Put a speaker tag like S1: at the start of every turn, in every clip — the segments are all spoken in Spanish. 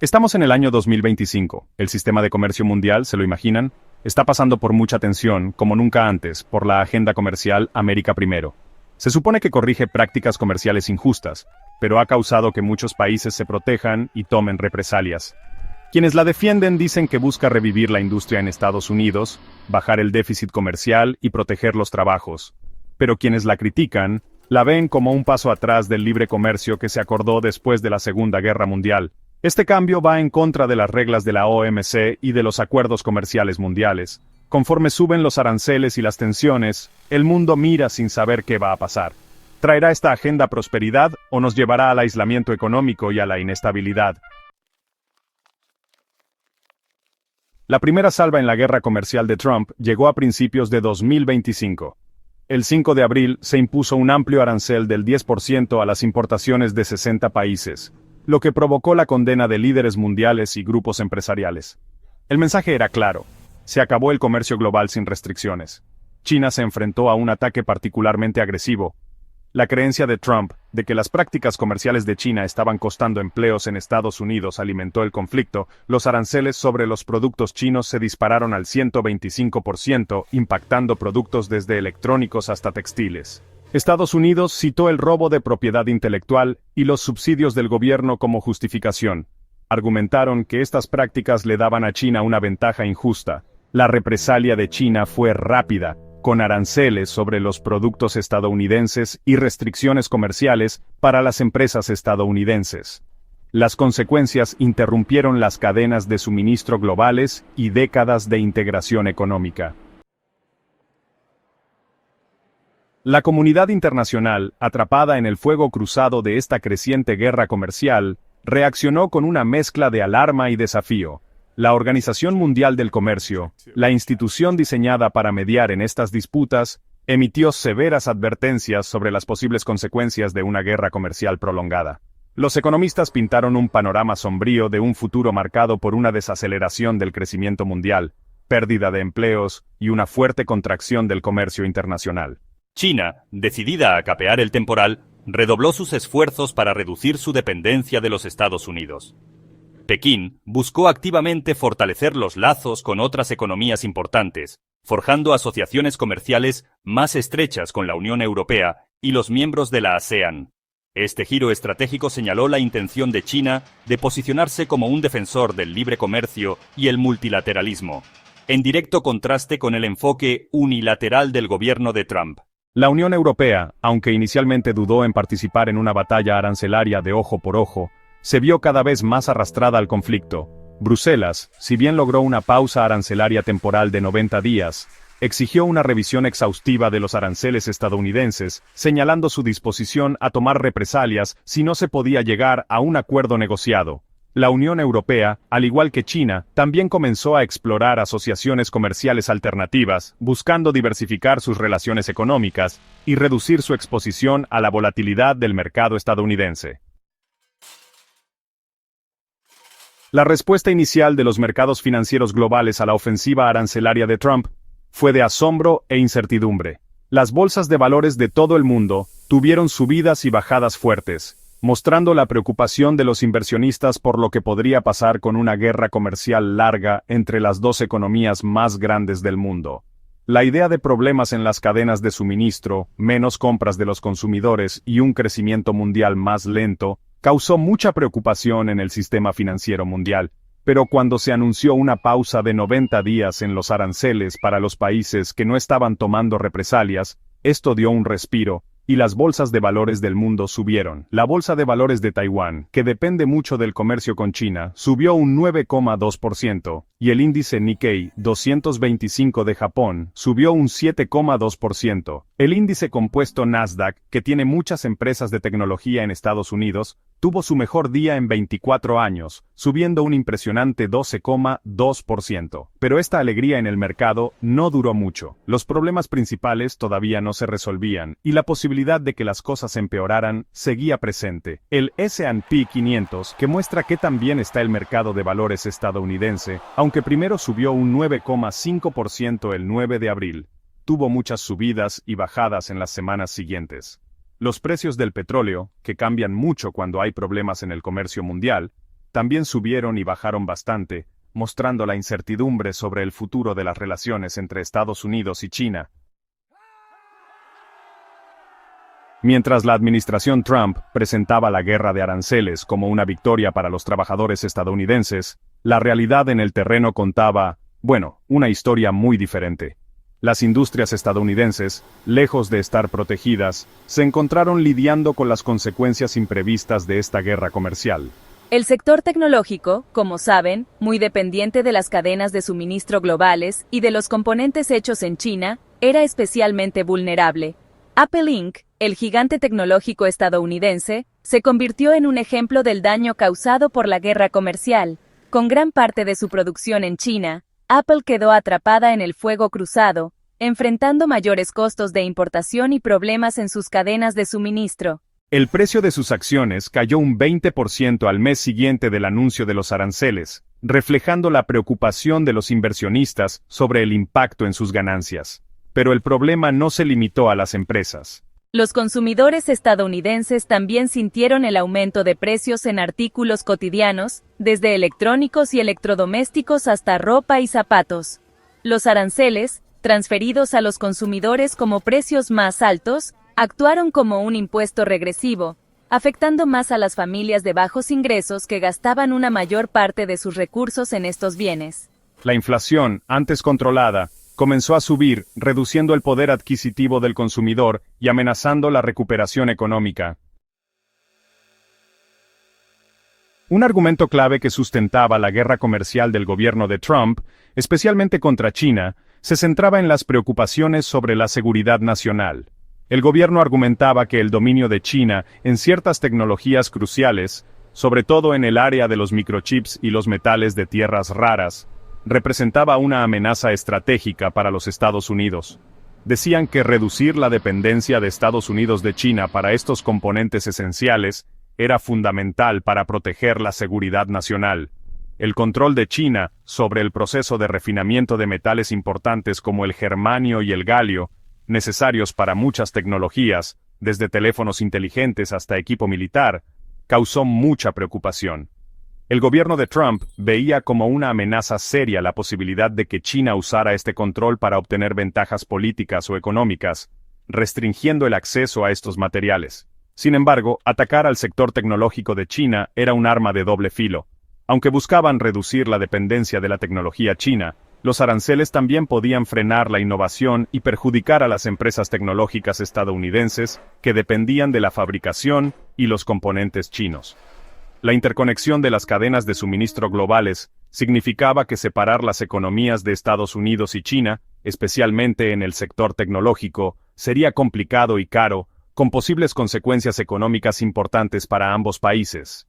S1: Estamos en el año 2025. El sistema de comercio mundial, ¿se lo imaginan? Está pasando por mucha tensión, como nunca antes, por la agenda comercial América Primero. Se supone que corrige prácticas comerciales injustas, pero ha causado que muchos países se protejan y tomen represalias. Quienes la defienden dicen que busca revivir la industria en Estados Unidos, bajar el déficit comercial y proteger los trabajos. Pero quienes la critican, la ven como un paso atrás del libre comercio que se acordó después de la Segunda Guerra Mundial. Este cambio va en contra de las reglas de la OMC y de los acuerdos comerciales mundiales. Conforme suben los aranceles y las tensiones, el mundo mira sin saber qué va a pasar. ¿Traerá esta agenda prosperidad o nos llevará al aislamiento económico y a la inestabilidad? La primera salva en la guerra comercial de Trump llegó a principios de 2025. El 5 de abril se impuso un amplio arancel del 10% a las importaciones de 60 países, lo que provocó la condena de líderes mundiales y grupos empresariales. El mensaje era claro: se acabó el comercio global sin restricciones. China se enfrentó a un ataque particularmente agresivo. La creencia de Trump de que las prácticas comerciales de China estaban costando empleos en Estados Unidos alimentó el conflicto. Los aranceles sobre los productos chinos se dispararon al 125%, impactando productos desde electrónicos hasta textiles. Estados Unidos citó el robo de propiedad intelectual y los subsidios del gobierno como justificación. Argumentaron que estas prácticas le daban a China una ventaja injusta. La represalia de China fue rápida, con aranceles sobre los productos estadounidenses y restricciones comerciales para las empresas estadounidenses. Las consecuencias interrumpieron las cadenas de suministro globales y décadas de integración económica. La comunidad internacional, atrapada en el fuego cruzado de esta creciente guerra comercial, reaccionó con una mezcla de alarma y desafío. La Organización Mundial del Comercio, la institución diseñada para mediar en estas disputas, emitió severas advertencias sobre las posibles consecuencias de una guerra comercial prolongada. Los economistas pintaron un panorama sombrío de un futuro marcado por una desaceleración del crecimiento mundial, pérdida de empleos y una fuerte contracción del comercio internacional.
S2: China, decidida a capear el temporal, redobló sus esfuerzos para reducir su dependencia de los Estados Unidos. Pekín buscó activamente fortalecer los lazos con otras economías importantes, forjando asociaciones comerciales más estrechas con la Unión Europea y los miembros de la ASEAN. Este giro estratégico señaló la intención de China de posicionarse como un defensor del libre comercio y el multilateralismo, en directo contraste con el enfoque unilateral del gobierno de Trump.
S1: La Unión Europea, aunque inicialmente dudó en participar en una batalla arancelaria de ojo por ojo, se vio cada vez más arrastrada al conflicto. Bruselas, si bien logró una pausa arancelaria temporal de 90 días, exigió una revisión exhaustiva de los aranceles estadounidenses, señalando su disposición a tomar represalias si no se podía llegar a un acuerdo negociado. La Unión Europea, al igual que China, también comenzó a explorar asociaciones comerciales alternativas, buscando diversificar sus relaciones económicas y reducir su exposición a la volatilidad del mercado estadounidense. La respuesta inicial de los mercados financieros globales a la ofensiva arancelaria de Trump fue de asombro e incertidumbre. Las bolsas de valores de todo el mundo tuvieron subidas y bajadas fuertes, mostrando la preocupación de los inversionistas por lo que podría pasar con una guerra comercial larga entre las dos economías más grandes del mundo. La idea de problemas en las cadenas de suministro, menos compras de los consumidores y un crecimiento mundial más lento, causó mucha preocupación en el sistema financiero mundial. Pero cuando se anunció una pausa de 90 días en los aranceles para los países que no estaban tomando represalias, esto dio un respiro, y las bolsas de valores del mundo subieron. La bolsa de valores de Taiwán, que depende mucho del comercio con China, subió un 9,2%, y el índice Nikkei 225 de Japón subió un 7,2%. El índice compuesto Nasdaq, que tiene muchas empresas de tecnología en Estados Unidos, tuvo su mejor día en 24 años, subiendo un impresionante 12,2%. Pero esta alegría en el mercado no duró mucho. Los problemas principales todavía no se resolvían, y la posibilidad de que las cosas empeoraran seguía presente. El S&P 500, que muestra qué tan bien está el mercado de valores estadounidense, aunque primero subió un 9,5% el 9 de abril, tuvo muchas subidas y bajadas en las semanas siguientes. Los precios del petróleo, que cambian mucho cuando hay problemas en el comercio mundial, también subieron y bajaron bastante, mostrando la incertidumbre sobre el futuro de las relaciones entre Estados Unidos y China. Mientras la administración Trump presentaba la guerra de aranceles como una victoria para los trabajadores estadounidenses, la realidad en el terreno contaba, una historia muy diferente. Las industrias estadounidenses, lejos de estar protegidas, se encontraron lidiando con las consecuencias imprevistas de esta guerra comercial.
S3: El sector tecnológico, como saben, muy dependiente de las cadenas de suministro globales y de los componentes hechos en China, era especialmente vulnerable. Apple Inc., el gigante tecnológico estadounidense, se convirtió en un ejemplo del daño causado por la guerra comercial. Con gran parte de su producción en China, Apple quedó atrapada en el fuego cruzado, enfrentando mayores costos de importación y problemas en sus cadenas de suministro.
S1: El precio de sus acciones cayó un 20% al mes siguiente del anuncio de los aranceles, reflejando la preocupación de los inversionistas sobre el impacto en sus ganancias. Pero el problema no se limitó a las empresas.
S3: Los consumidores estadounidenses también sintieron el aumento de precios en artículos cotidianos, desde electrónicos y electrodomésticos hasta ropa y zapatos. Los aranceles, transferidos a los consumidores como precios más altos, actuaron como un impuesto regresivo, afectando más a las familias de bajos ingresos que gastaban una mayor parte de sus recursos en estos bienes.
S1: La inflación, antes controlada, comenzó a subir, reduciendo el poder adquisitivo del consumidor y amenazando la recuperación económica. Un argumento clave que sustentaba la guerra comercial del gobierno de Trump, especialmente contra China, se centraba en las preocupaciones sobre la seguridad nacional. El gobierno argumentaba que el dominio de China en ciertas tecnologías cruciales, sobre todo en el área de los microchips y los metales de tierras raras, representaba una amenaza estratégica para los Estados Unidos. Decían que reducir la dependencia de Estados Unidos de China para estos componentes esenciales era fundamental para proteger la seguridad nacional. El control de China sobre el proceso de refinamiento de metales importantes como el germanio y el galio, necesarios para muchas tecnologías, desde teléfonos inteligentes hasta equipo militar, causó mucha preocupación. El gobierno de Trump veía como una amenaza seria la posibilidad de que China usara este control para obtener ventajas políticas o económicas, restringiendo el acceso a estos materiales. Sin embargo, atacar al sector tecnológico de China era un arma de doble filo. Aunque buscaban reducir la dependencia de la tecnología china, los aranceles también podían frenar la innovación y perjudicar a las empresas tecnológicas estadounidenses que dependían de la fabricación y los componentes chinos. La interconexión de las cadenas de suministro globales significaba que separar las economías de Estados Unidos y China, especialmente en el sector tecnológico, sería complicado y caro, con posibles consecuencias económicas importantes para ambos países.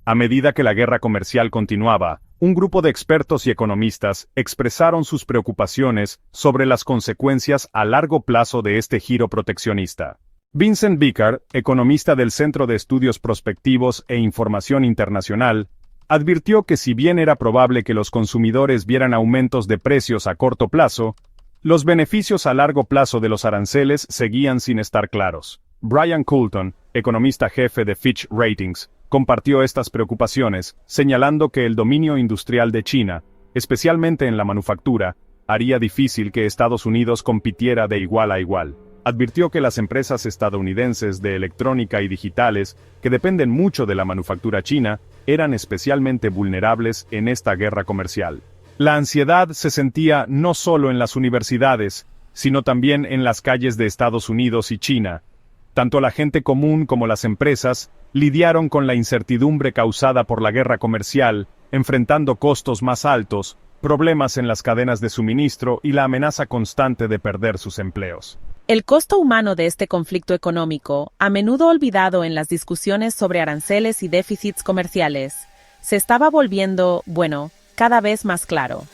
S1: A medida que la guerra comercial continuaba, un grupo de expertos y economistas expresaron sus preocupaciones sobre las consecuencias a largo plazo de este giro proteccionista. Vincent Vickard, economista del Centro de Estudios Prospectivos e Información Internacional, advirtió que si bien era probable que los consumidores vieran aumentos de precios a corto plazo, los beneficios a largo plazo de los aranceles seguían sin estar claros. Brian Coulton, economista jefe de Fitch Ratings, compartió estas preocupaciones, señalando que el dominio industrial de China, especialmente en la manufactura, haría difícil que Estados Unidos compitiera de igual a igual. Advirtió que las empresas estadounidenses de electrónica y digitales, que dependen mucho de la manufactura china, eran especialmente vulnerables en esta guerra comercial. La ansiedad se sentía no solo en las universidades, sino también en las calles de Estados Unidos y China. Tanto la gente común como las empresas lidiaron con la incertidumbre causada por la guerra comercial, enfrentando costos más altos, problemas en las cadenas de suministro y la amenaza constante de perder sus empleos.
S4: El costo humano de este conflicto económico, a menudo olvidado en las discusiones sobre aranceles y déficits comerciales, se estaba volviendo, cada vez más claro.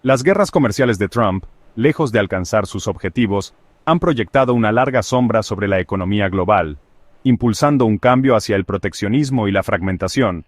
S1: Las guerras comerciales de Trump, lejos de alcanzar sus objetivos, han proyectado una larga sombra sobre la economía global, impulsando un cambio hacia el proteccionismo y la fragmentación.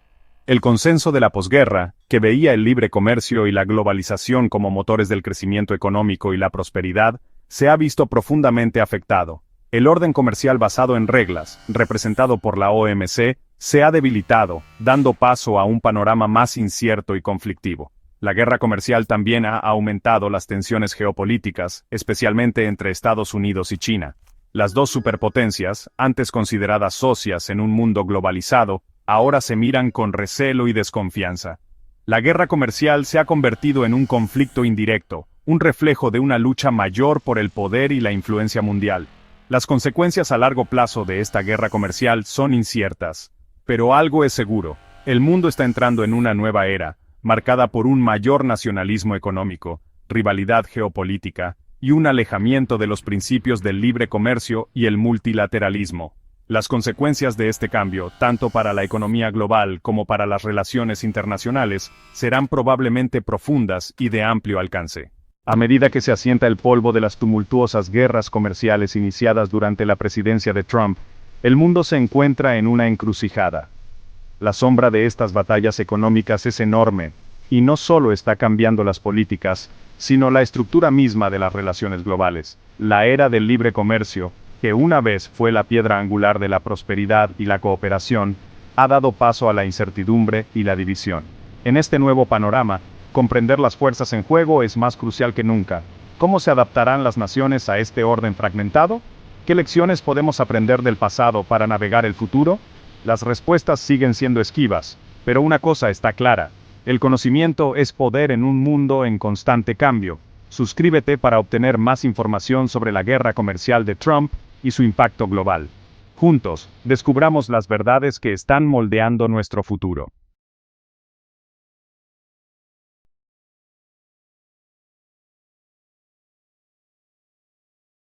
S1: El consenso de la posguerra, que veía el libre comercio y la globalización como motores del crecimiento económico y la prosperidad, se ha visto profundamente afectado. El orden comercial basado en reglas, representado por la OMC, se ha debilitado, dando paso a un panorama más incierto y conflictivo. La guerra comercial también ha aumentado las tensiones geopolíticas, especialmente entre Estados Unidos y China. Las dos superpotencias, antes consideradas socias en un mundo globalizado, ahora se miran con recelo y desconfianza. La guerra comercial se ha convertido en un conflicto indirecto, un reflejo de una lucha mayor por el poder y la influencia mundial. Las consecuencias a largo plazo de esta guerra comercial son inciertas. Pero algo es seguro, el mundo está entrando en una nueva era, marcada por un mayor nacionalismo económico, rivalidad geopolítica, y un alejamiento de los principios del libre comercio y el multilateralismo. Las consecuencias de este cambio, tanto para la economía global como para las relaciones internacionales, serán probablemente profundas y de amplio alcance. A medida que se asienta el polvo de las tumultuosas guerras comerciales iniciadas durante la presidencia de Trump, el mundo se encuentra en una encrucijada. La sombra de estas batallas económicas es enorme, y no solo está cambiando las políticas, sino la estructura misma de las relaciones globales. La era del libre comercio, que una vez fue la piedra angular de la prosperidad y la cooperación, ha dado paso a la incertidumbre y la división. En este nuevo panorama, comprender las fuerzas en juego es más crucial que nunca. ¿Cómo se adaptarán las naciones a este orden fragmentado? ¿Qué lecciones podemos aprender del pasado para navegar el futuro? Las respuestas siguen siendo esquivas, pero una cosa está clara: el conocimiento es poder en un mundo en constante cambio. Suscríbete para obtener más información sobre la guerra comercial de Trump y su impacto global. Juntos, descubramos las verdades que están moldeando nuestro futuro.